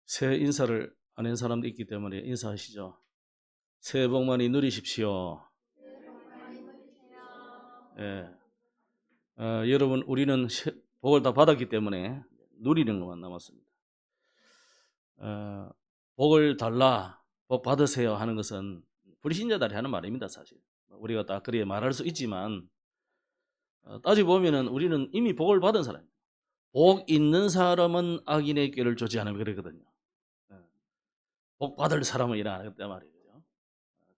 새해 인사를 안 한 사람도 있기 때문에 인사하시죠. 새해 복 많이 누리십시오. 예. 여러분, 우리는 복을 다 받았기 때문에 누리는 것만 남았습니다. 복을 달라, 복 받으세요 하는 것은 불신자들이 하는 말입니다, 사실. 우리가 딱 그렇게 말할 수 있지만, 따지고 보면은 우리는 이미 복을 받은 사람입니다. 복 있는 사람은 악인의 꾀를 쫓지 않으면 그러거든요. 예. 복 받을 사람은 일 안 하겠다 말이죠.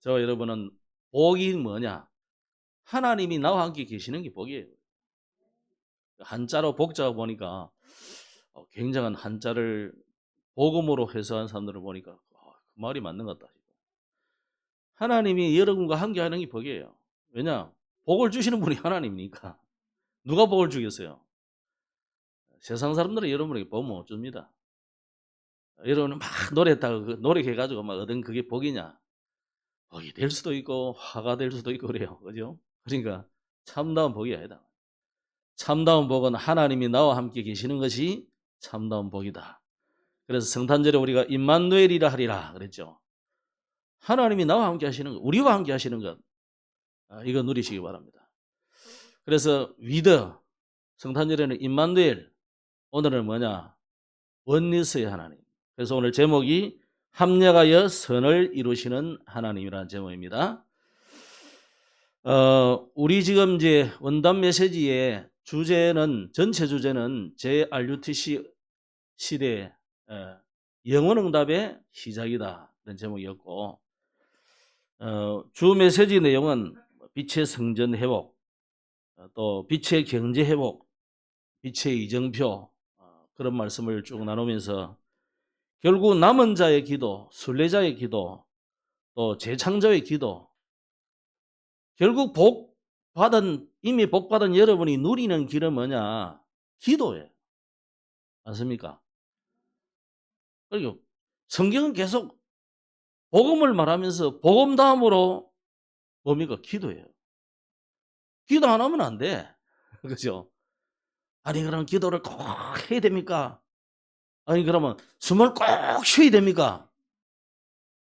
저 여러분은 복이 뭐냐? 하나님이 나와 함께 계시는 게 복이에요. 한자로 복자가 보니까 굉장한 한자를 복음으로 해석한 사람들을 보니까 그 말이 맞는 것 같다. 하나님이 여러분과 함께 하는 게 복이에요. 왜냐? 복을 주시는 분이 하나님이니까. 누가 복을 주겠어요? 세상 사람들은 여러분에게 복 못 줍니다. 여러분은 막 노력했다가 노력해가지고 막 얻은 그게 복이냐? 복이 될 수도 있고 화가 될 수도 있고 그래요. 그죠? 그러니까 참다운 복이 아니다. 참다운 복은 하나님이 나와 함께 계시는 것이 참다운 복이다. 그래서 성탄절에 우리가 임마누엘이라 하리라 그랬죠. 하나님이 나와 함께 하시는 것, 우리와 함께 하시는 것, 이거 누리시기 바랍니다. 그래서 위드, 성탄절에는 임마누엘, 오늘은 뭐냐? 원리스의 하나님. 그래서 오늘 제목이 합력하여 선을 이루시는 하나님이라는 제목입니다. 우리 지금 이제 원단 메시지의 주제는, 전체 주제는 JRUTC 시대 영원응답의 시작이다 이런 제목이었고, 주 메시지 내용은 빛의 성전 회복, 또 빛의 경제 회복, 빛의 이정표, 그런 말씀을 쭉 나누면서 결국 남은 자의 기도, 순례자의 기도, 또 재창조의 기도, 결국 이미 복 받은 여러분이 누리는 길은 뭐냐? 기도예요. 맞습니까? 그리고 성경은 계속 복음을 말하면서 복음 다음으로 뭡니까? 기도예요. 기도 안 하면 안 돼. 그죠? 아니, 그럼 기도를 꼭 해야 됩니까? 아니, 그러면 숨을 꼭 쉬어야 됩니까?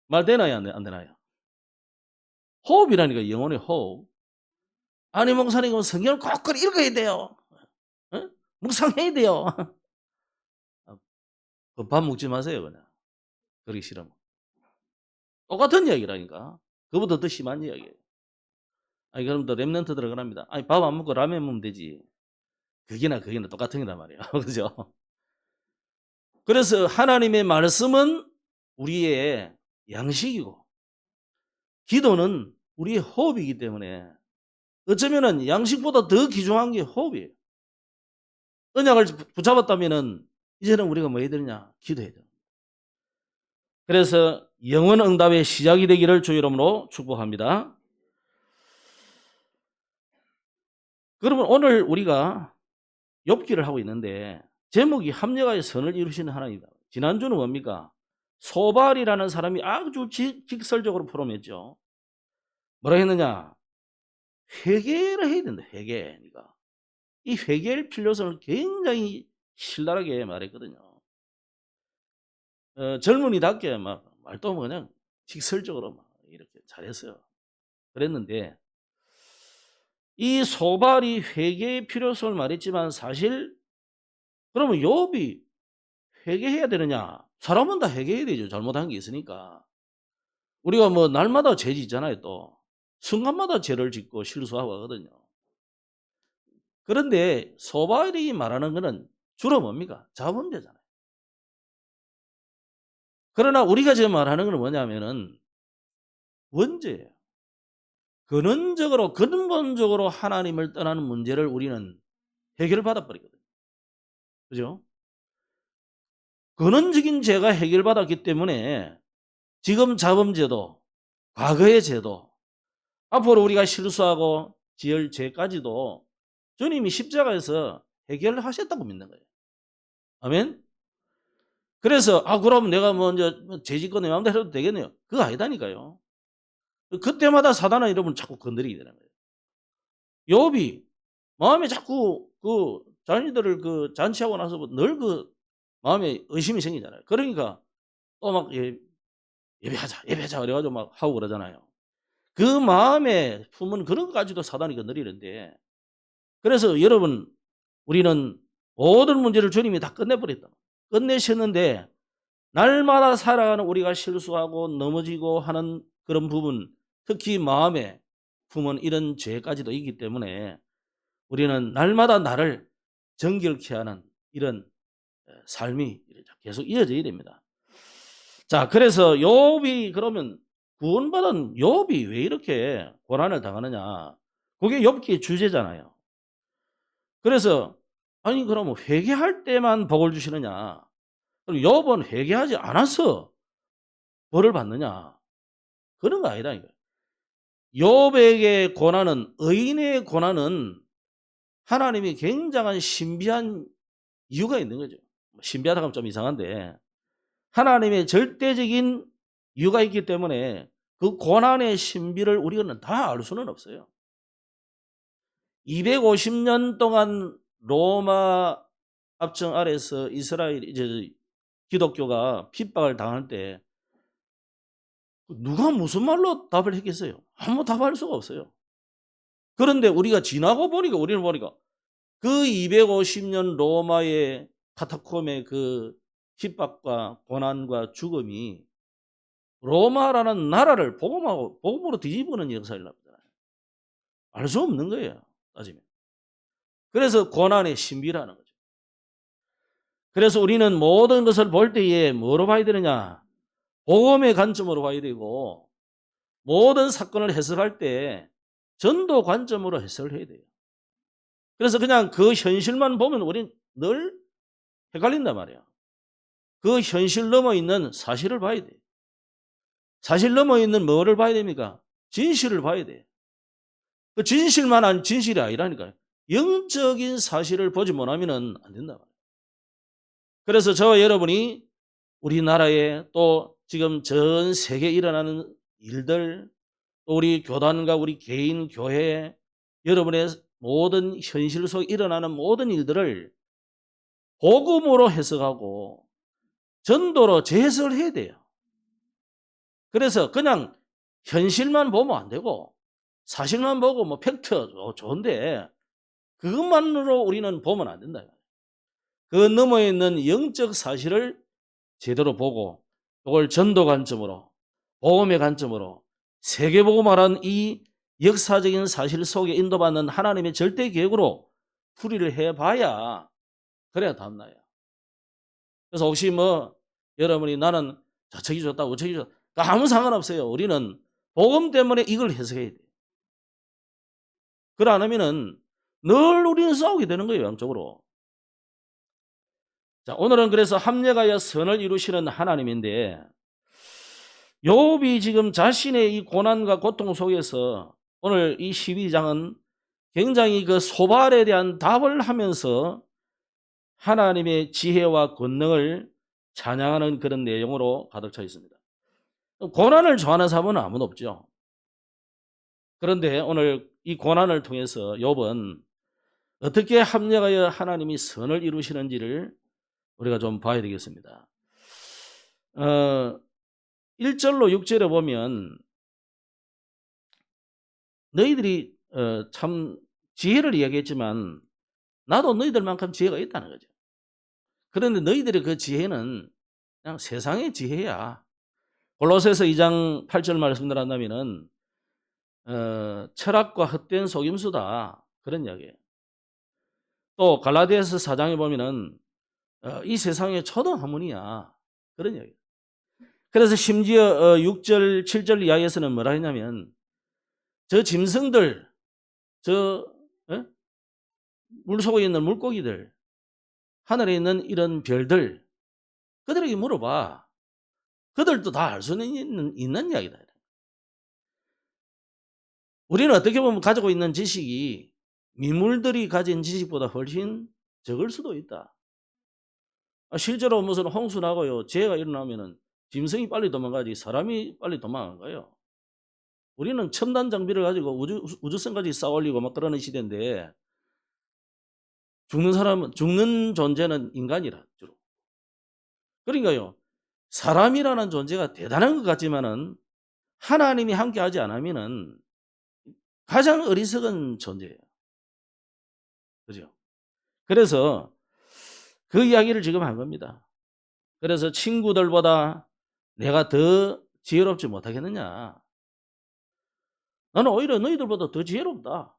말 되나요? 안 되나요? 호흡이라니까, 영혼의 호흡. 아니, 목사님, 성경을 꼭 읽어야 돼요. 어? 묵상해야 돼요. 밥 먹지 마세요, 그냥. 그러기 싫으면. 똑같은 이야기라니까. 그보다 더 심한 이야기예요. 아니, 그럼 또 랩런트 들어가랍니다. 아니, 밥 안 먹고 라면 먹으면 되지. 그게나 똑같은 거란 말이에요. 그죠? 그래서 하나님의 말씀은 우리의 양식이고, 기도는 우리의 호흡이기 때문에 어쩌면은 양식보다 더 귀중한 게 호흡이에요. 언약을 붙잡았다면은 이제는 우리가 뭐 해야 되느냐? 기도해야 돼요. 그래서 영원 응답의 시작이 되기를 주 이름으로 축복합니다. 그러면 오늘 우리가 욥기를 하고 있는데 제목이 합력하여 선을 이루시는 하나님이다. 지난주는 뭡니까? 소발이라는 사람이 아주 직설적으로 풀어냈죠. 뭐라 했느냐? 회개를 해야 된다. 회개니까. 이 회개의 필요성을 굉장히 신랄하게 말했거든요. 젊은이답게 막 말도 그냥 직설적으로 막 이렇게 잘했어요. 그랬는데 이 소발이 회개의 필요성을 말했지만 사실 그러면 욥이 회개해야 되느냐? 사람은 다 회개해야 되죠. 잘못한 게 있으니까. 우리가 뭐 날마다 죄 짓잖아요. 또 순간마다 죄를 짓고 실수하고 하거든요. 그런데 소발이 말하는 것은 주로 뭡니까? 자범죄잖아요. 그러나 우리가 지금 말하는 건 뭐냐면은 원죄예요. 근본적으로 하나님을 떠나는 문제를 우리는 해결을 받아버리거든요. 그죠? 근원적인 죄가 해결받았기 때문에 지금 자범죄도, 과거의 죄도, 앞으로 우리가 실수하고 지을 죄까지도 주님이 십자가에서 해결하셨다고 믿는 거예요. 아멘? 그래서 그럼 내가 이제 죄 짓고 내 마음대로 해도 되겠네요. 그거 아니다니까요. 그때마다 사단은 여러분 자꾸 건드리게 되는 거예요. 욥이 마음에 자꾸 자녀들을 잔치하고 나서 늘 마음에 의심이 생기잖아요. 그러니까 또 막 예배하자 그래가지고 막 하고 그러잖아요. 그 마음에 품은 그런 것까지도 사단이 건드리는데, 그래서 여러분, 우리는 모든 문제를 주님이 다 끝내버렸다. 끝내셨는데 날마다 살아가는 우리가 실수하고 넘어지고 하는 그런 부분, 특히 마음에 품은 이런 죄까지도 있기 때문에 우리는 날마다 나를 정결케 하는 이런 삶이 계속 이어져야 됩니다. 자, 그래서 욥이, 그러면 구원받은 욥이 왜 이렇게 고난을 당하느냐? 그게 욥기의 주제잖아요. 그래서 아니 그러면 회개할 때만 복을 주시느냐? 그럼 욥은 회개하지 않아서 벌을 받느냐? 그런 거 아니다 이거예요. 욥에게 고난은, 의인의 고난은 하나님이 굉장한 신비한 이유가 있는 거죠. 신비하다고 하면 좀 이상한데 하나님의 절대적인 이유가 있기 때문에 그 고난의 신비를 우리는 다 알 수는 없어요. 250년 동안 로마 압정 아래서 이스라엘 이제 기독교가 핍박을 당할 때 누가 무슨 말로 답을 했겠어요? 아무 답할 수가 없어요. 그런데 우리가 지나고 보니까 우리는 보니까 그 250년 로마의 카타콤의 그 핍박과 고난과 죽음이 로마라는 나라를 복음으로 뒤집어는 역사를 합니다. 알 수 없는 거예요, 따지면. 그래서 고난의 신비라는 거죠. 그래서 우리는 모든 것을 볼 때에 뭐로 봐야 되느냐? 복음의 관점으로 봐야 되고, 모든 사건을 해석할 때 전도 관점으로 해석을 해야 돼요. 그래서 그냥 그 현실만 보면 우리는 늘 헷갈린단 말이야. 그 현실 넘어 있는 사실을 봐야 돼. 사실 넘어 있는 뭐를 봐야 됩니까? 진실을 봐야 돼. 그 진실만한 진실이 아니라니까요. 영적인 사실을 보지 못하면 안 된다. 그래서 저와 여러분이 우리나라에 또 지금 전 세계에 일어나는 일들, 또 우리 교단과 우리 개인, 교회, 여러분의 모든 현실 속에 일어나는 모든 일들을 복음으로 해석하고 전도로 재해석을 해야 돼요. 그래서 그냥 현실만 보면 안 되고 사실만 보고 뭐 팩트 좋은데 그것만으로 우리는 보면 안 된다. 그 너머에 있는 영적 사실을 제대로 보고 그걸 전도 관점으로, 복음의 관점으로, 세계복음화란 이 역사적인 사실 속에 인도받는 하나님의 절대 계획으로 풀이를 해봐야 그래야 답나요. 그래서 혹시 뭐 여러분이 나는 저책이 좋다 우책이 좋다 아무 상관없어요. 우리는 복음 때문에 이걸 해석해야 돼요. 그래 안 하면은 늘 우리는 싸우게 되는 거예요. 양쪽으로. 자, 오늘은 그래서 합력하여 선을 이루시는 하나님인데 욥이 지금 자신의 이 고난과 고통 속에서 오늘 이 12장은 굉장히 그 소발에 대한 답을 하면서 하나님의 지혜와 권능을 찬양하는 그런 내용으로 가득 차 있습니다. 고난을 좋아하는 사람은 아무도 없죠. 그런데 오늘 이 고난을 통해서 욥은 어떻게 합력하여 하나님이 선을 이루시는지를 우리가 좀 봐야 되겠습니다. 1절로 6절에 보면 너희들이 참 지혜를 이야기했지만 나도 너희들만큼 지혜가 있다는 거죠. 그런데 너희들의 그 지혜는 그냥 세상의 지혜야. 골로새서 2장 8절 말씀을 한다면은 철학과 헛된 속임수다 그런 이야기예요. 또 갈라디아서 4장에 보면은 이 세상의 초등학문이야 그런 이야기예요. 그래서 심지어 6절 7절 이하에서는 뭐라 했냐면 저 짐승들, 저 물속에 있는 물고기들, 하늘에 있는 이런 별들 그들에게 물어봐. 그들도 다 알 수 있는 이야기다. 우리는 어떻게 보면 가지고 있는 지식이 미물들이 가진 지식보다 훨씬 적을 수도 있다. 실제로 무슨 홍수 나고요, 재해가 일어나면은 짐승이 빨리 도망가지 사람이 빨리 도망간 거예요. 우리는 첨단 장비를 가지고 우주선까지 쌓아올리고 막 그러는 시대인데 죽는 존재는 인간이라 주로. 그러니까요. 사람이라는 존재가 대단한 것 같지만은 하나님이 함께하지 않으면은 가장 어리석은 존재예요. 그죠? 그래서 그 이야기를 지금 한 겁니다. 그래서 친구들보다 내가 더 지혜롭지 못하겠느냐? 나는 오히려 너희들보다 더 지혜롭다.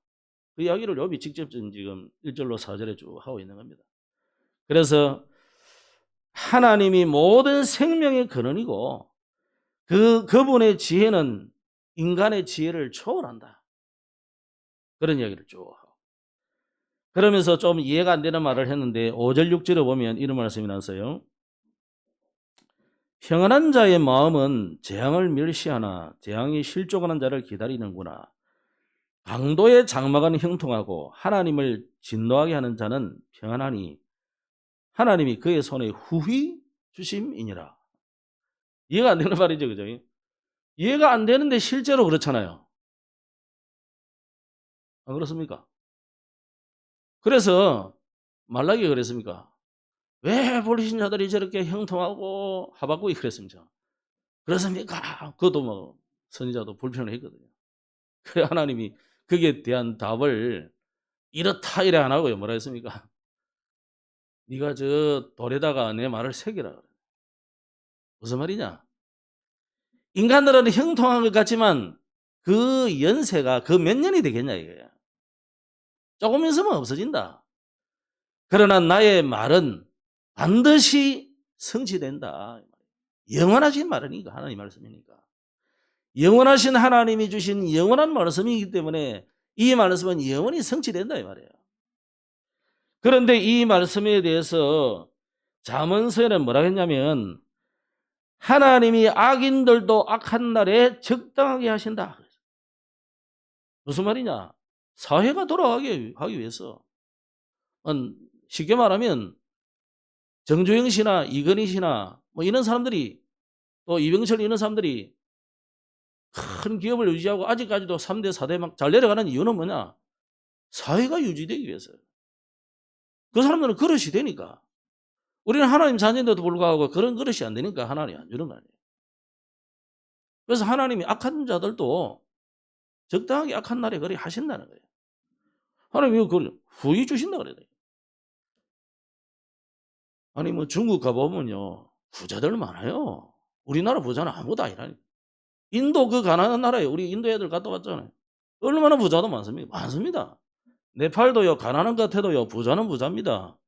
그 이야기를 욥이 직접 지금 1절로 4절에 쭉 하고 있는 겁니다. 그래서 하나님이 모든 생명의 근원이고 그분의 지혜는 인간의 지혜를 초월한다. 그런 이야기를 쭉 하고. 그러면서 좀 이해가 안 되는 말을 했는데 5절 6절에 보면 이런 말씀이 나왔어요. 평안한 자의 마음은 재앙을 멸시하나 재앙이 실족하는 자를 기다리는구나. 강도의 장막은 형통하고 하나님을 진노하게 하는 자는 평안하니 하나님이 그의 손에 후히 주심이니라. 이해가 안 되는 말이죠, 그죠? 이해가 안 되는데 실제로 그렇잖아요. 안 그렇습니까? 그래서 말라기가 그랬습니까? 왜 불리신 자들이 저렇게 형통하고 하박국이 그랬습니까? 그렇습니까? 그것도 뭐 선지자도 불편했거든요. 그래 하나님이 거기에 대한 답을 이렇다 이래 안 하고요. 뭐라 했습니까? 네가 저 돌에다가 내 말을 새기라 그래. 무슨 말이냐? 인간들은 형통한 것 같지만 그 연세가 그 몇 년이 되겠냐 이거야. 조금 있으면 없어진다. 그러나 나의 말은 반드시 성취된다. 영원하신 말이니까 하나님 말씀이니까. 영원하신 하나님이 주신 영원한 말씀이기 때문에 이 말씀은 영원히 성취된다 이 말이에요. 그런데 이 말씀에 대해서 잠언서에는 뭐라 했냐면 하나님이 악인들도 악한 날에 적당하게 하신다. 무슨 말이냐? 사회가 돌아가게 하기 위해서. 쉽게 말하면 정주영 씨나 이건희 씨나 뭐 이런 사람들이 또 이병철 이런 사람들이 큰 기업을 유지하고 아직까지도 3대 4대 막 잘 내려가는 이유는 뭐냐? 사회가 유지되기 위해서. 그 사람들은 그릇이 되니까. 우리는 하나님 자녀인데도 불구하고 그런 그릇이 안 되니까 하나님이 안 주는 거 아니에요. 그래서 하나님이 악한 자들도 적당하게 악한 날에 그리 하신다는 거예요. 하나님이 그걸 후히 주신다 그래요. 아니 뭐 중국 가보면요 부자들 많아요. 우리나라 부자는 아무도 아니라니까. 인도 그 가난한 나라에 우리 인도 애들 갔다 왔잖아요. 얼마나 부자도 많습니까? 많습니다. 네팔도요 가난한 것 같아도요 부자는 부자입니다.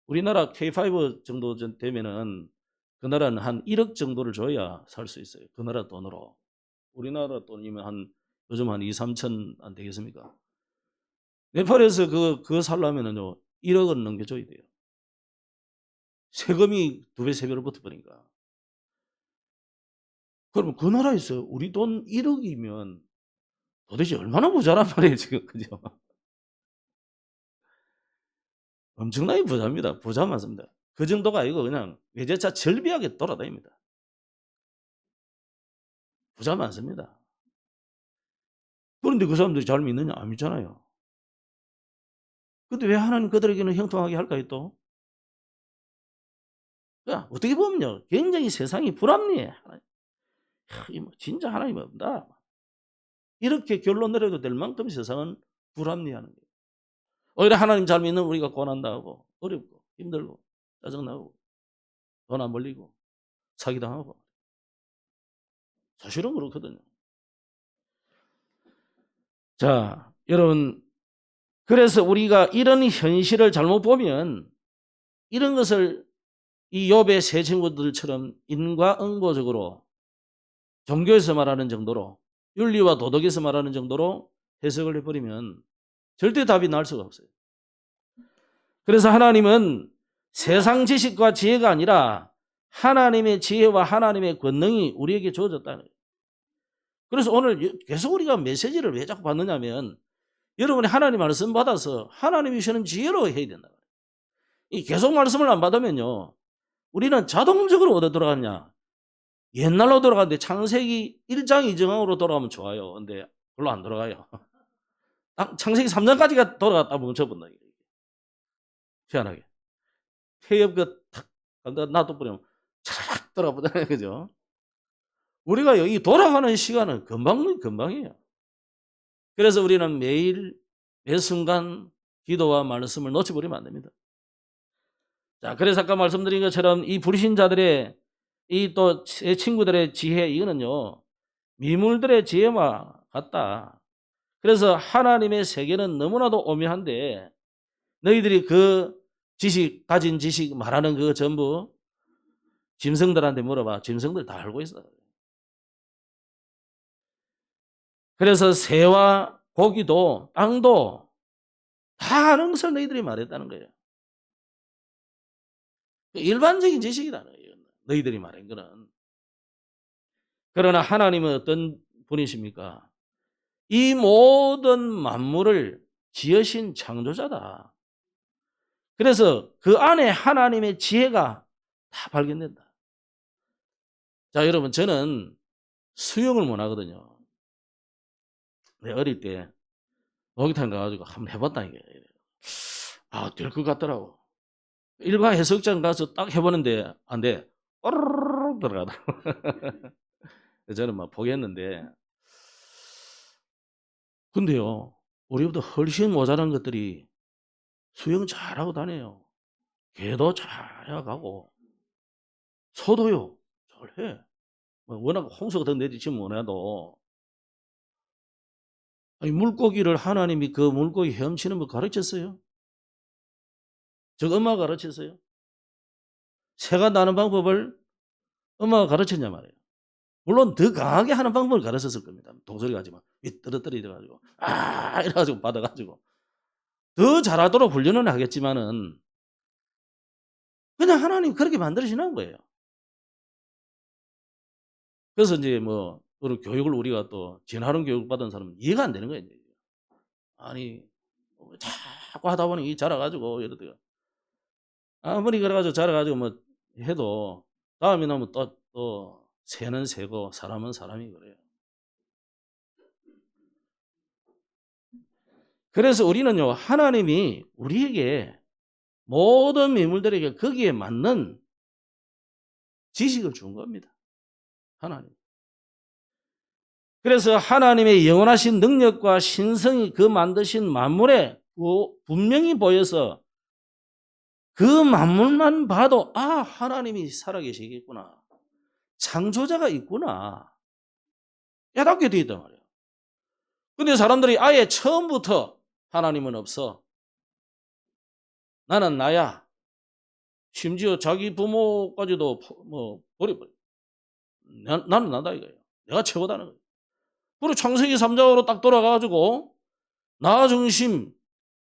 우리나라 K5 정도 되면은 그 나라는 한 1억 정도를 줘야 살 수 있어요. 그 나라 돈으로. 우리나라 돈이면 요즘 한 2, 3천 안 되겠습니까? 네팔에서 그거 살려면은요 1억은 넘겨줘야 돼요. 세금이 2배, 3배로 붙어버리니까. 그러면 그 나라에서 우리 돈 1억이면 도대체 얼마나 부자란 말이에요, 지금. 그죠? 엄청나게 부자입니다. 부자 맞습니다. 그 정도가 아니고 그냥 외제차 절비하게 돌아다닙니다. 부자 많습니다. 그런데 그 사람들이 잘 믿느냐? 안 믿잖아요. 근데 왜 하나님 그들에게는 형통하게 할까요, 또? 그러니까 어떻게 보면요, 굉장히 세상이 불합리해. 진짜 하나님 없다. 이렇게 결론 내려도 될 만큼 세상은 불합리하는 거예요. 오히려 하나님 잘 믿는 우리가 고난당하고 어렵고 힘들고 짜증나고 돈 안 벌리고 사기당하고 사실은 그렇거든요. 자, 여러분 그래서 우리가 이런 현실을 잘못 보면 이런 것을 이 욥의 세 친구들처럼 인과응보적으로 종교에서 말하는 정도로 윤리와 도덕에서 말하는 정도로 해석을 해버리면 절대 답이 나올 수가 없어요. 그래서 하나님은 세상 지식과 지혜가 아니라 하나님의 지혜와 하나님의 권능이 우리에게 주어졌다는 거예요. 그래서 오늘 계속 우리가 메시지를 왜 자꾸 받느냐면 여러분이 하나님 말씀 받아서 하나님이 주시는 지혜로 해야 된다. 이 계속 말씀을 안 받으면요 우리는 자동적으로 어디 돌아갔냐? 옛날로 돌아가는데 창세기 1장 2장으로 돌아가면 좋아요. 근데 별로 안 돌아가요. 창세기 3장까지가 돌아갔다 멈춰본다. 희한하게. 태엽 탁 놔둬버리면 차라락 쫙 돌아보잖아요. 그죠? 우리가 여기 돌아가는 시간은 금방이에요. 그래서 우리는 매일 매 순간 기도와 말씀을 놓쳐버리면 안 됩니다. 자, 그래서 아까 말씀드린 것처럼 이 불신자들의 이 또 제 친구들의 지혜, 이거는요 미물들의 지혜와 같다. 그래서 하나님의 세계는 너무나도 오묘한데 너희들이 그 가진 지식 말하는 그 전부 짐승들한테 물어봐. 짐승들 다 알고 있어. 그래서 새와 고기도 땅도 다 아는 것을 너희들이 말했다는 거예요. 일반적인 지식이라는 거예요. 너희들이 말한 거는. 그러나 하나님은 어떤 분이십니까? 이 모든 만물을 지으신 창조자다. 그래서 그 안에 하나님의 지혜가 다 발견된다. 자, 여러분, 저는 수영을 못 하거든요. 내가 어릴 때 목욕탕 가가지고 한번 해봤다니까. 될 것 같더라고. 일반 해수욕장 가서 딱 해보는데 안 돼. 꼬르르르 들어가더라고. 저는 막 포기했는데. 근데요, 우리보다 훨씬 모자란 것들이 수영 잘하고 다녀요. 개도 잘해가고, 소도요, 잘해. 워낙 홍수가 더 내리치면 뭐라도. 아니, 물고기를 하나님이 그 물고기 헤엄치는 거 가르쳤어요? 저 엄마가 가르쳤어요? 새가 나는 방법을 엄마가 가르쳤냐 말이에요. 물론 더 강하게 하는 방법을 가르쳤을 겁니다. 독소리 가지만 윗떨어뜨리져가지고 이래가지고 받아가지고 더 잘하도록 훈련은 하겠지만은 그냥 하나님 그렇게 만들어지는 거예요. 그래서 이제 뭐 그런 교육을 우리가 또 진화론 교육 받은 사람은 이해가 안 되는 거예요. 아니 자꾸 하다 보니 이 자라가지고 이러다가 아무리 그래가지고 자라가지고 뭐 해도 다음에 나면 또 새는 새고 사람은 사람이 그래요. 그래서 우리는요 하나님이 우리에게 모든 미물들에게 거기에 맞는 지식을 준 겁니다. 하나님. 그래서 하나님의 영원하신 능력과 신성이 그 만드신 만물에 분명히 보여서 그 만물만 봐도 하나님이 살아계시겠구나. 창조자가 있구나. 깨닫게 되어 있단 말이에요. 근데 사람들이 아예 처음부터 하나님은 없어. 나는 나야. 심지어 자기 부모까지도 뭐 버려버려. 나는 나다 이거예요. 내가 최고다는 거예요. 그리고 창세기 3장으로 딱 돌아가가지고 나 중심,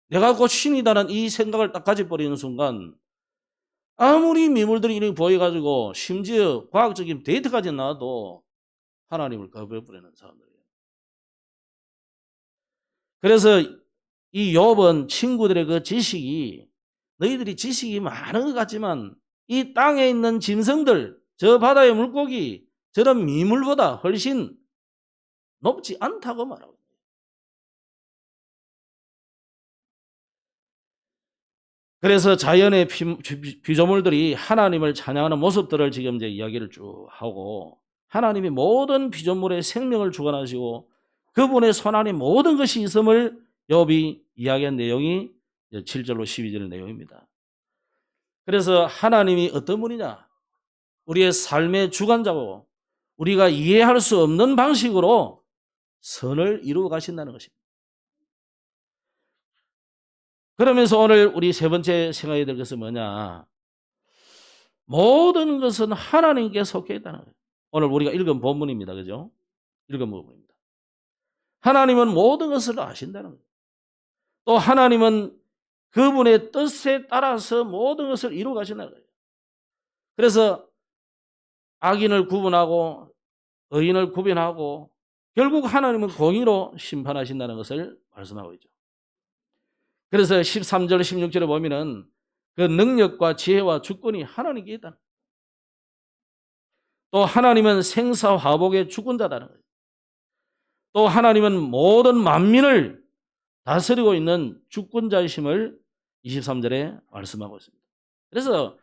내가 곧 신이다는 이 생각을 딱 가져버리는 순간 아무리 미물들이 이렇게 보여가지고 심지어 과학적인 데이터까지 나와도 하나님을 거부해버리는 사람들이에요. 그래서 이 욥은 친구들의 그 지식이 너희들이 지식이 많은 것 같지만 이 땅에 있는 짐승들, 저 바다의 물고기, 저런 미물보다 훨씬 높지 않다고 말하고 있어요. 그래서 자연의 피조물들이 하나님을 찬양하는 모습들을 지금 이제 이야기를 쭉 하고 하나님이 모든 피조물의 생명을 주관하시고 그분의 손안에 모든 것이 있음을 욥이 이야기한 내용이 7절로 12절 내용입니다. 그래서 하나님이 어떤 분이냐? 우리의 삶의 주관자고 우리가 이해할 수 없는 방식으로 선을 이루어 가신다는 것입니다. 그러면서 오늘 우리 세 번째 생각해야 될 것은 뭐냐? 모든 것은 하나님께 속해 있다는 거예요. 오늘 우리가 읽은 본문입니다. 그죠? 읽은 부분입니다. 하나님은 모든 것을 아신다는 거예요. 또 하나님은 그분의 뜻에 따라서 모든 것을 이루어 가신다는 거예요. 그래서 악인을 구분하고 의인을 구별하고 결국 하나님은 공의로 심판하신다는 것을 말씀하고 있죠. 그래서 13절 16절에 보면은 그 능력과 지혜와 주권이 하나님께 있다. 또 하나님은 생사화복의 주권자다는 거예요. 또 하나님은 모든 만민을 다스리고 있는 주권자이심을 23절에 말씀하고 있습니다. 그래서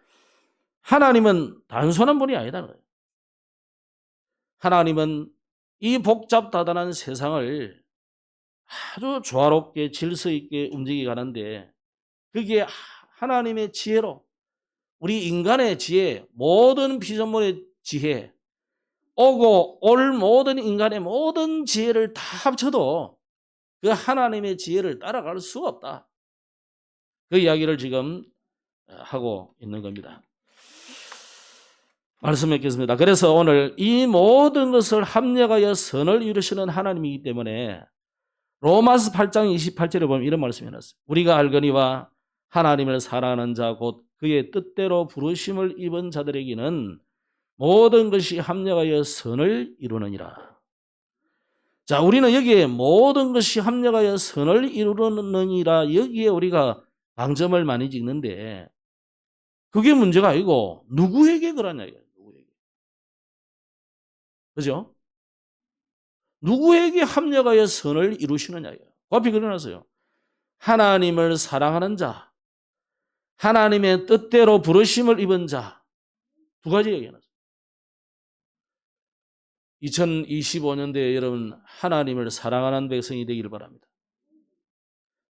하나님은 단순한 분이 아니다는 거예요. 하나님은 이 복잡다단한 세상을 아주 조화롭게 질서 있게 움직이게 가는데 그게 하나님의 지혜로 우리 인간의 지혜, 모든 피조물의 지혜, 오고 올 모든 인간의 모든 지혜를 다 합쳐도 그 하나님의 지혜를 따라갈 수가 없다. 그 이야기를 지금 하고 있는 겁니다. 말씀 맺겠습니다. 그래서 오늘 이 모든 것을 합력하여 선을 이루시는 하나님이기 때문에 로마서 8장 28절에 보면 이런 말씀이 해놨어요. 우리가 알거니와 하나님을 사랑하는 자 곧 그의 뜻대로 부르심을 입은 자들에게는 모든 것이 합력하여 선을 이루느니라. 자, 우리는 여기에 모든 것이 합력하여 선을 이루느니라 여기에 우리가 방점을 많이 찍는데 그게 문제가 아니고 누구에게 그러냐 이거예요. 누구에게. 그죠? 누구에게 합력하여 선을 이루시느냐 이거예요. 그 앞에 그려놨어요. 하나님을 사랑하는 자, 하나님의 뜻대로 부르심을 입은 자, 두 가지 얘기해놨어요. 2025년도에 여러분 하나님을 사랑하는 백성이 되기를 바랍니다.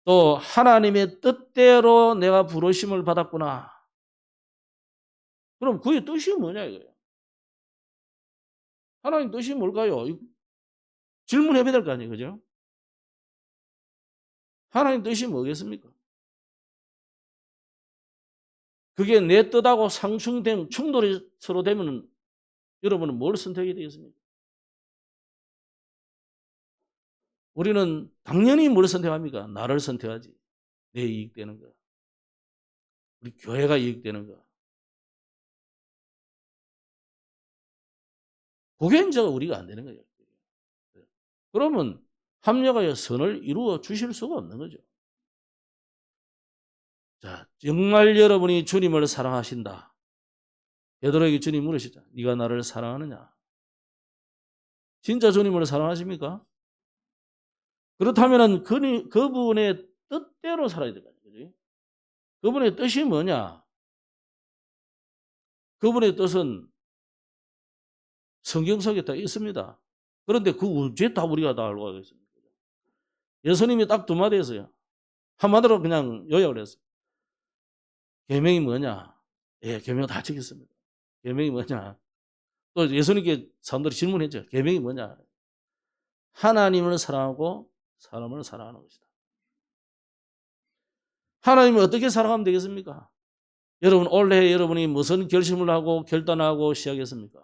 또 하나님의 뜻대로 내가 부르심을 받았구나. 그럼 그의 뜻이 뭐냐 이거예요. 하나님 뜻이 뭘까요? 질문해봐야 될 거 아니에요. 그죠? 하나님 뜻이 뭐겠습니까? 그게 내 뜻하고 상충된 충돌이 서로 되면 여러분은 뭘 선택해야 되겠습니까? 우리는 당연히 뭘 선택합니까? 나를 선택하지. 내 이익되는 거. 우리 교회가 이익되는 거. 그게 이제 우리가 안 되는 거예요. 그러면 합력하여 선을 이루어 주실 수가 없는 거죠. 자, 정말 여러분이 주님을 사랑하신다. 베드로에게 주님 물으시죠. 네가 나를 사랑하느냐? 진짜 주님을 사랑하십니까? 그렇다면 그분의 뜻대로 살아야 되거든요. 그분의 뜻이 뭐냐? 그분의 뜻은 성경 속에 다 있습니다. 그런데 그 언제 다 우리가 다 알고 가겠습니까? 예수님이 딱 두 마디 했어요. 한마디로 그냥 요약을 했어요. 계명이 뭐냐? 예, 계명 다 지켰습니다. 계명이 뭐냐? 또 예수님께 사람들이 질문했죠. 계명이 뭐냐? 하나님을 사랑하고 사람을 사랑하는 것이다. 하나님을 어떻게 사랑하면 되겠습니까? 여러분 올해 여러분이 무슨 결심을 하고 결단하고 시작했습니까?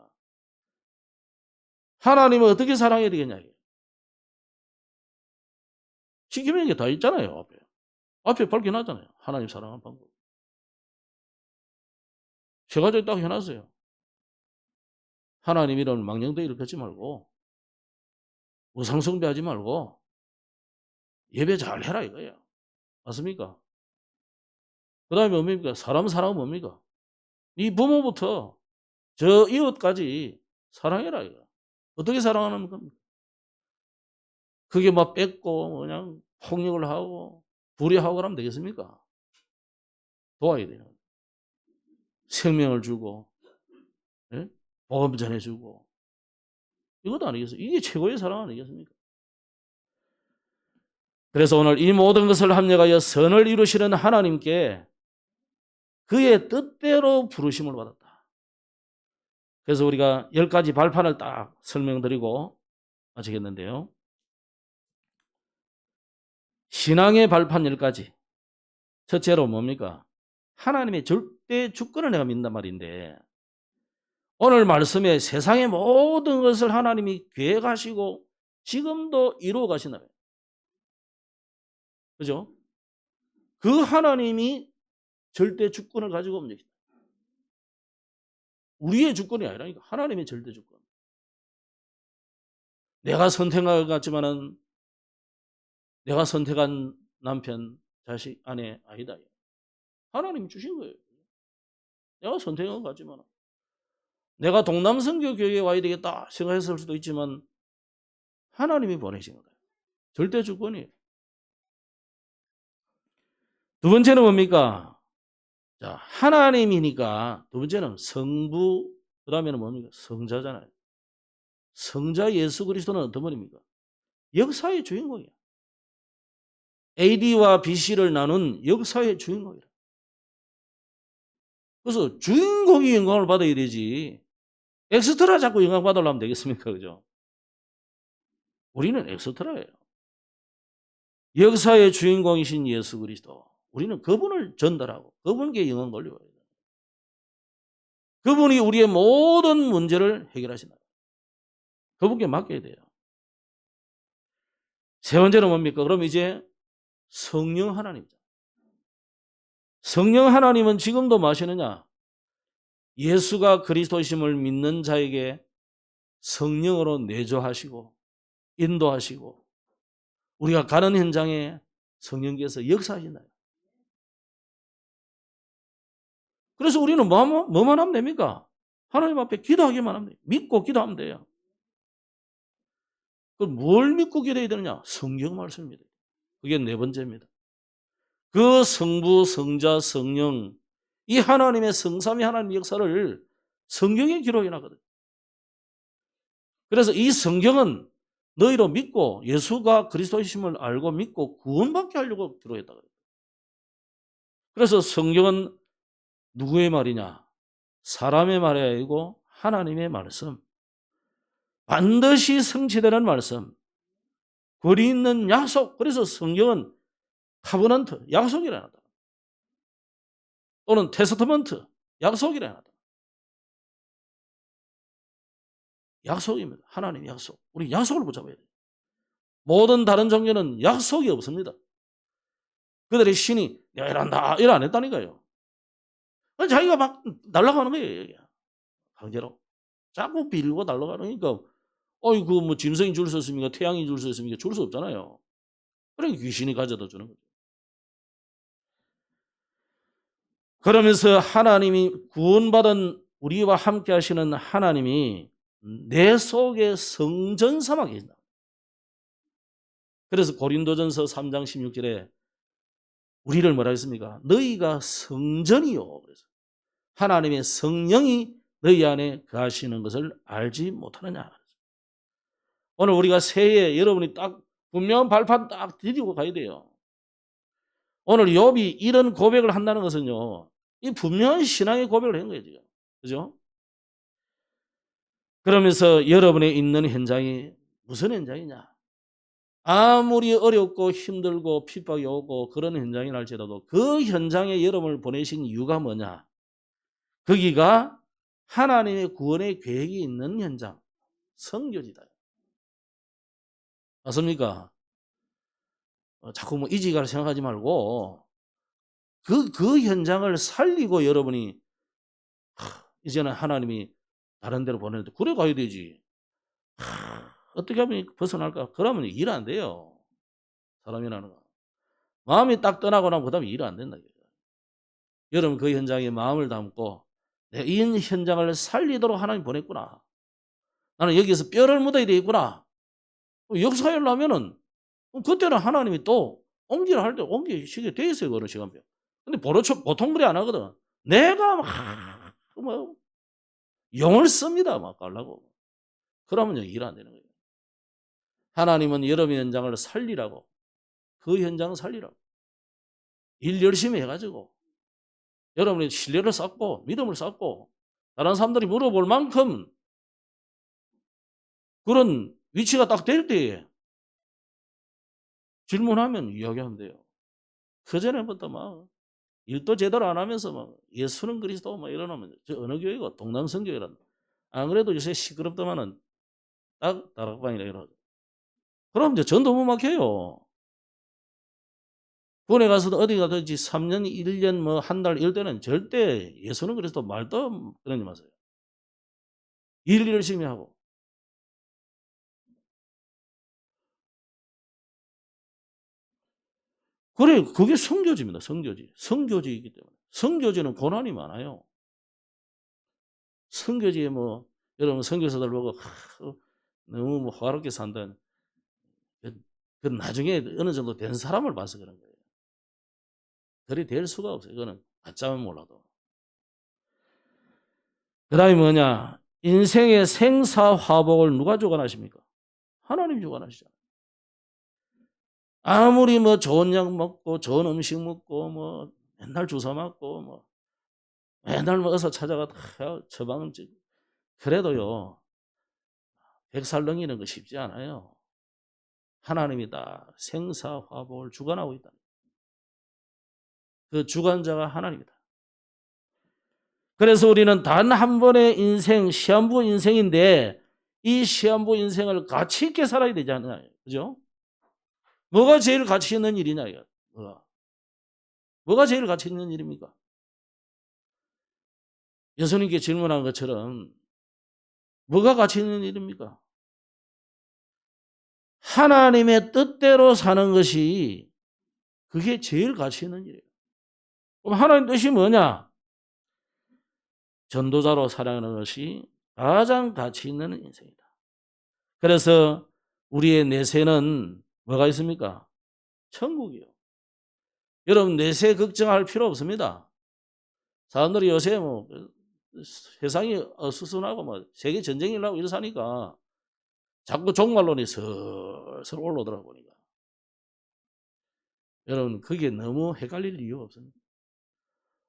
하나님을 어떻게 사랑해야 되겠냐? 시키는 게 다 있잖아요. 앞에 밝게 놨잖아요. 하나님 사랑하는 방법. 세 가지 딱 해놨어요. 하나님 이름을 망령되이를 걷지 말고 우상숭배하지 말고 예배 잘 해라 이거예요. 맞습니까? 그 다음에 뭡니까? 사람 사랑은 뭡니까? 네 부모부터 저 이웃까지 사랑해라 이거. 어떻게 사랑하는 겁니까? 그게 막 뺏고 그냥 폭력을 하고 불의하고 그러면 되겠습니까? 도와야 돼요. 생명을 주고 예? 복음 전해주고 이것도 아니겠어요? 이게 최고의 사랑 아니겠습니까? 그래서 오늘 이 모든 것을 합력하여 선을 이루시는 하나님께 그의 뜻대로 부르심을 받았다. 그래서 우리가 10가지 발판을 딱 설명드리고 마치겠는데요. 신앙의 발판 10가지. 첫째로 뭡니까? 하나님의 절대 주권을 내가 믿는단 말인데 오늘 말씀에 세상의 모든 것을 하나님이 계획하시고 지금도 이루어 가시나 봐요. 그죠? 그 하나님이 절대 주권을 가지고 움직인다. 우리의 주권이 아니라니까 하나님의 절대 주권. 내가 선택한 것 같지만은 내가 선택한 남편, 자식, 아내 아니다. 하나님이 주신 거예요. 내가 선택한 것 같지만 내가 동남선교 교회에 와야 되겠다 생각했을 수도 있지만 하나님이 보내신 거예요. 절대 주권이에요. 두 번째는 뭡니까? 자, 하나님이니까 두 번째는 성부, 그 다음에는 뭡니까? 성자잖아요. 성자 예수 그리스도는 어떤 분입니까? 역사의 주인공이야. AD와 BC를 나눈 역사의 주인공이라. 그래서 주인공이 영광을 받아야 되지. 엑스트라 자꾸 영광 받으려면 되겠습니까? 그죠? 우리는 엑스트라예요. 역사의 주인공이신 예수 그리스도. 우리는 그분을 전달하고 그분께 영광 돌려야 돼요. 그분이 우리의 모든 문제를 해결하신다. 그분께 맡겨야 돼요. 세 번째는 뭡니까? 그럼 이제 성령 하나님이죠. 성령 하나님은 지금도 뭐 하시느냐? 예수가 그리스도심을 믿는 자에게 성령으로 내조하시고 인도하시고 우리가 가는 현장에 성령께서 역사하신다. 그래서 우리는 뭐만 하면 됩니까? 하나님 앞에 기도하기만 하면 돼요. 믿고 기도하면 돼요. 그럼 뭘 믿고 기도해야 되느냐? 성경 말씀입니다. 그게 네 번째입니다. 그 성부, 성자, 성령 이 하나님의 성삼위 하나님의 역사를 성경에 기록해 놨거든요. 그래서 이 성경은 너희로 믿고 예수가 그리스도이심을 알고 믿고 구원받게 하려고 기록했다 그래요. 그래서 성경은 누구의 말이냐? 사람의 말이 아니고 하나님의 말씀. 반드시 성취되는 말씀. 거리 있는 약속. 그래서 성경은 카버넌트, 약속이라 하다. 또는 테스터먼트, 약속이라 하다. 약속입니다. 하나님의 약속. 우리 약속을 붙잡아야 돼요. 모든 다른 종교는 약속이 없습니다. 그들의 신이 내가 이란다, 일 안 했다니까요. 자기가 막 날아가는 거예요. 강제로. 자꾸 빌고 날아가니까 그 뭐 짐승이 줄 수 있습니까? 태양이 줄 수 있습니까? 줄 수 없잖아요. 그러니까 귀신이 가져다 주는 거죠. 그러면서 하나님이 구원받은 우리와 함께 하시는 하나님이 내 속에 성전 삼아 계신다. 그래서 고린도전서 3장 16절에 우리를 뭐라 했습니까? 너희가 성전이요. 그래서 하나님의 성령이 너희 안에 거하시는 것을 알지 못하느냐. 오늘 우리가 새해에 여러분이 딱 분명한 발판 딱 디디고 가야 돼요. 오늘 욥이 이런 고백을 한다는 것은요. 이 분명한 신앙의 고백을 한 거예요. 지금. 그죠? 그러면서 여러분의 있는 현장이 무슨 현장이냐? 아무리 어렵고 힘들고 핍박이 오고 그런 현장이 날지라도 그 현장에 여러분을 보내신 이유가 뭐냐? 거기가 하나님의 구원의 계획이 있는 현장, 선교지다. 맞습니까? 자꾸 뭐 이지가를 생각하지 말고 그 현장을 살리고 여러분이 이제는 하나님이 다른 데로 보내는데 그래 가야 되지. 어떻게 하면 벗어날까? 그러면 일 안 돼요. 사람이라는 거. 마음이 딱 떠나고 나면 그 다음에 일 안 된다. 여러분 그 현장에 마음을 담고 이 현장을 살리도록 하나님 보냈구나. 나는 여기서 뼈를 묻어야 되겠구나. 역사하려면은 그때는 하나님이 또 옮기라 할 때 옮기시게 돼 있어요. 그런 시간표. 근데 보통 그리 안 하거든. 내가 뭐 용을 씁니다. 막 가려고. 그러면 일 안 되는 거예요. 하나님은 여러분의 현장을 살리라고. 그 현장을 살리라고. 일 열심히 해가지고 여러분의 신뢰를 쌓고 믿음을 쌓고 다른 사람들이 물어볼 만큼 그런 위치가 딱 될 때에 질문하면 이야기하면 돼요. 그전에부터 막 일도 제대로 안 하면서 막 예수는 그리스도 막 이러면 저 어느 교회가 동남성교회란다. 안 그래도 요새 시끄럽더만은 딱 다락방이라 이러죠. 그럼 이제 전도 못 막혀요. 군에 가서도 어디 가든지 3년, 1년, 뭐 한 달 이럴 때는 절대 예수는 그리스도 말도 그러지 마세요. 일 열심히 하고. 그래, 그게 선교지입니다. 선교지. 선교지이기 때문에. 선교지는 고난이 많아요. 선교지에 뭐 여러분 선교사들 보고 너무 뭐 화롭게 산다는 그 나중에 어느 정도 된 사람을 봐서 그런 거예요. 그리 될 수가 없어요. 그거는 가짜면 몰라도. 그 다음에 뭐냐? 인생의 생사화복을 누가 주관하십니까? 하나님 주관하시잖아요. 아무리 뭐 좋은 약 먹고 좋은 음식 먹고 뭐 맨날 주사 맞고 뭐 맨날 뭐 어서 찾아가 처방을 찍고 그래도요 100살 넘기는 거 쉽지 않아요. 하나님이 다 생사화복을 주관하고 있다. 그 주관자가 하나님이다. 그래서 우리는 단 한 번의 인생, 시한부 인생인데 이 시한부 인생을 가치 있게 살아야 되지 않나요? 그죠? 뭐가 제일 가치 있는 일이냐 이거. 뭐가 제일 가치 있는 일입니까? 예수님께 질문한 것처럼 뭐가 가치 있는 일입니까? 하나님의 뜻대로 사는 것이 그게 제일 가치 있는 일이에요. 그럼 하나님 뜻이 뭐냐? 전도자로 살아가는 것이 가장 가치 있는 인생이다. 그래서 우리의 내세는 뭐가 있습니까? 천국이요. 여러분 내세 걱정할 필요 없습니다. 사람들이 요새 뭐 세상이 어수선하고 뭐 세계 전쟁이 나고 이러사니까 자꾸 종말론이 슬슬 올라오더라고 보니까. 여러분 그게 너무 헷갈릴 이유가 없습니다.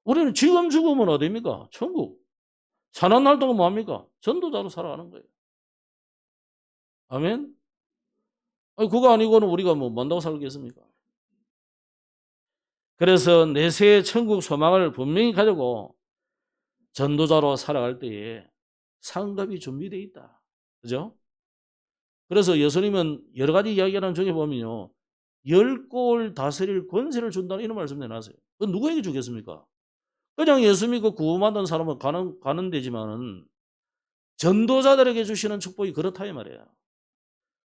우리는 지금 죽으면 어디입니까? 천국. 사는 날 동안 뭐합니까? 전도자로 살아가는 거예요. 아멘? 아니, 그거 아니고는 우리가 뭐 뭔다고 살겠습니까? 그래서 내세의 천국 소망을 분명히 가지고 전도자로 살아갈 때에 상급이 준비되어 있다. 그죠? 그래서 예수님은 여러 가지 이야기하는 중에 보면요. 10골 다스릴 권세를 준다는 이런 말씀 내놨어요. 그 누구에게 주겠습니까? 그냥 예수 믿고 구원받은 사람은 가는 데지만은 전도자들에게 주시는 축복이 그렇다 이 말이에요.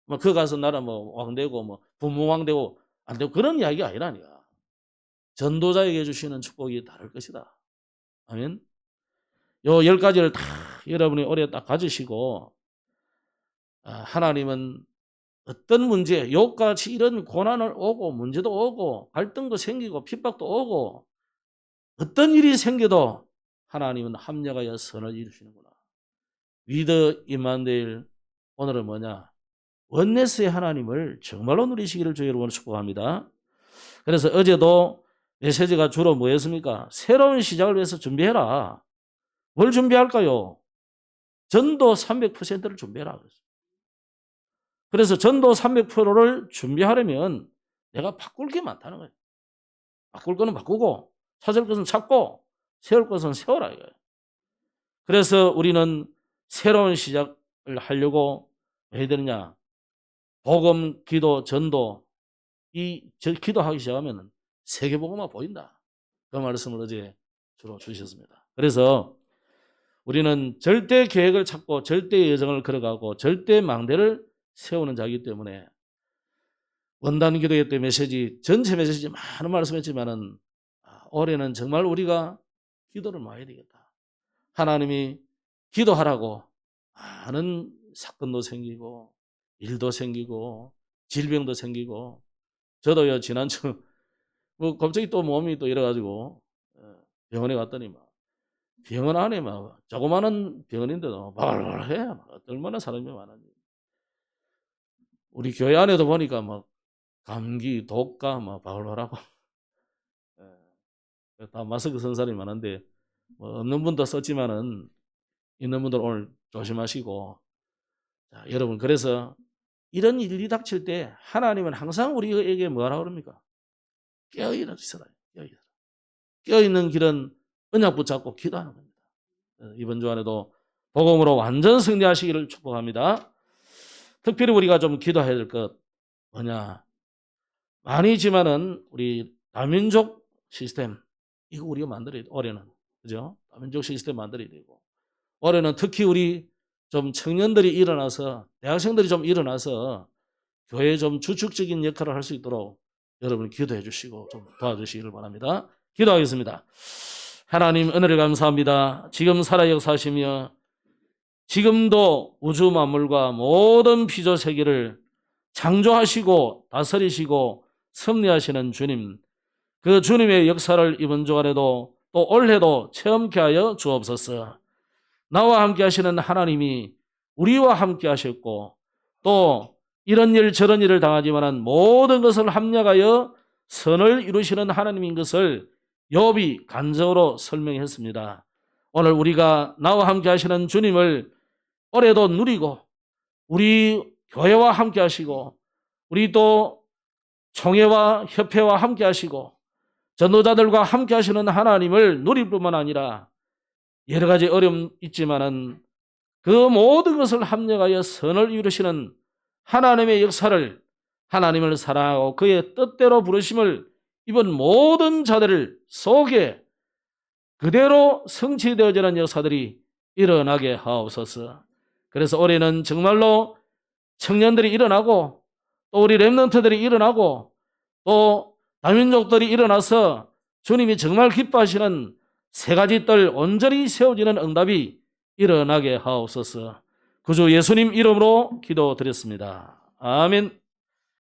뭐 그 가서 나라 뭐 왕되고 뭐 부모왕 되고 안 되고 그런 이야기가 아니라니까. 전도자에게 주시는 축복이 다를 것이다. 아멘. 요 10가지를 다 여러분이 올해 딱 가지시고 하나님은 어떤 문제, 욕같이 이런 고난을 오고 문제도 오고 갈등도 생기고 핍박도 오고 어떤 일이 생겨도 하나님은 합력하여 선을 이루시는구나. 위드 임마누엘 오늘은 뭐냐? 원네스의 하나님을 정말로 누리시기를 주의 여러분을 축복합니다. 그래서 어제도 메시지가 주로 뭐였습니까? 새로운 시작을 위해서 준비해라. 뭘 준비할까요? 전도 300%를 준비해라. 그래서 전도 300%를 준비하려면 내가 바꿀 게 많다는 거예요. 바꿀 거는 바꾸고 찾을 것은 찾고 세울 것은 세워라 이거예요. 그래서 우리는 새로운 시작을 하려고 왜 해야 되느냐? 복음, 기도, 전도 기도하기 시작하면 세계복음화 보인다. 그 말씀을 어제 주로 주셨습니다. 그래서 우리는 절대 계획을 찾고 절대 여정을 걸어가고 절대 망대를 세우는 자이기 때문에 원단 기도회 때 메시지 전체 메시지 많은 말씀했지만은 올해는 정말 우리가 기도를 많이 해야 되겠다. 하나님이 기도하라고 많은 사건도 생기고 일도 생기고 질병도 생기고 저도요 지난주 뭐 갑자기 또 몸이 또 이래가지고 병원에 갔더니 막 병원 안에 막 조그마한 병원인데도 말해 얼마나 사람이 많은지 우리 교회 안에도 보니까 막 감기 독감 막 바글바글하고 다 마스크 쓴 사람이 많은데 뭐 없는 분도 썼지만은 있는 분들 오늘 조심하시고 자, 여러분 그래서 이런 일이 닥칠 때 하나님은 항상 우리에게 뭐라고 그럽니까? 깨어있어라. 깨어있는 길은 언약 붙잡고 기도하는 겁니다. 이번 주안에도 복음으로 완전 승리하시기를 축복합니다. 특별히 우리가 좀 기도해야 될 것 뭐냐? 아니지만은 우리 다민족 시스템 이거 우리가 만들어야 돼. 올해는 그죠? 다민족 시스템 만들어야 되고 올해는 특히 우리 좀 청년들이 일어나서 대학생들이 좀 일어나서 교회에 좀 주축적인 역할을 할 수 있도록 여러분 기도해 주시고 좀 도와주시기를 바랍니다. 기도하겠습니다. 하나님 은혜를 감사합니다. 지금 살아 역사하시며 지금도 우주 만물과 모든 피조 세계를 창조하시고 다스리시고 섭리하시는 주님 그 주님의 역사를 이번 주간에도 또 올해도 체험케 하여 주옵소서. 나와 함께 하시는 하나님이 우리와 함께 하셨고 또 이런 일 저런 일을 당하지만 모든 것을 합력하여 선을 이루시는 하나님인 것을 욥이 간증으로 설명했습니다. 오늘 우리가 나와 함께 하시는 주님을 올해도 누리고 우리 교회와 함께 하시고 우리 또 총회와 협회와 함께 하시고 전도자들과 함께 하시는 하나님을 누릴 뿐만 아니라 여러 가지 어려움 있지만은 그 모든 것을 합력하여 선을 이루시는 하나님의 역사를 하나님을 사랑하고 그의 뜻대로 부르심을 입은 모든 자들 속에 그대로 성취되어지는 역사들이 일어나게 하옵소서. 그래서 올해는 정말로 청년들이 일어나고 또 우리 렘넌트들이 일어나고 또 다민족들이 일어나서 주님이 정말 기뻐하시는 세 가지 뜰 온전히 세워지는 응답이 일어나게 하옵소서. 구주 예수님 이름으로 기도드렸습니다. 아멘.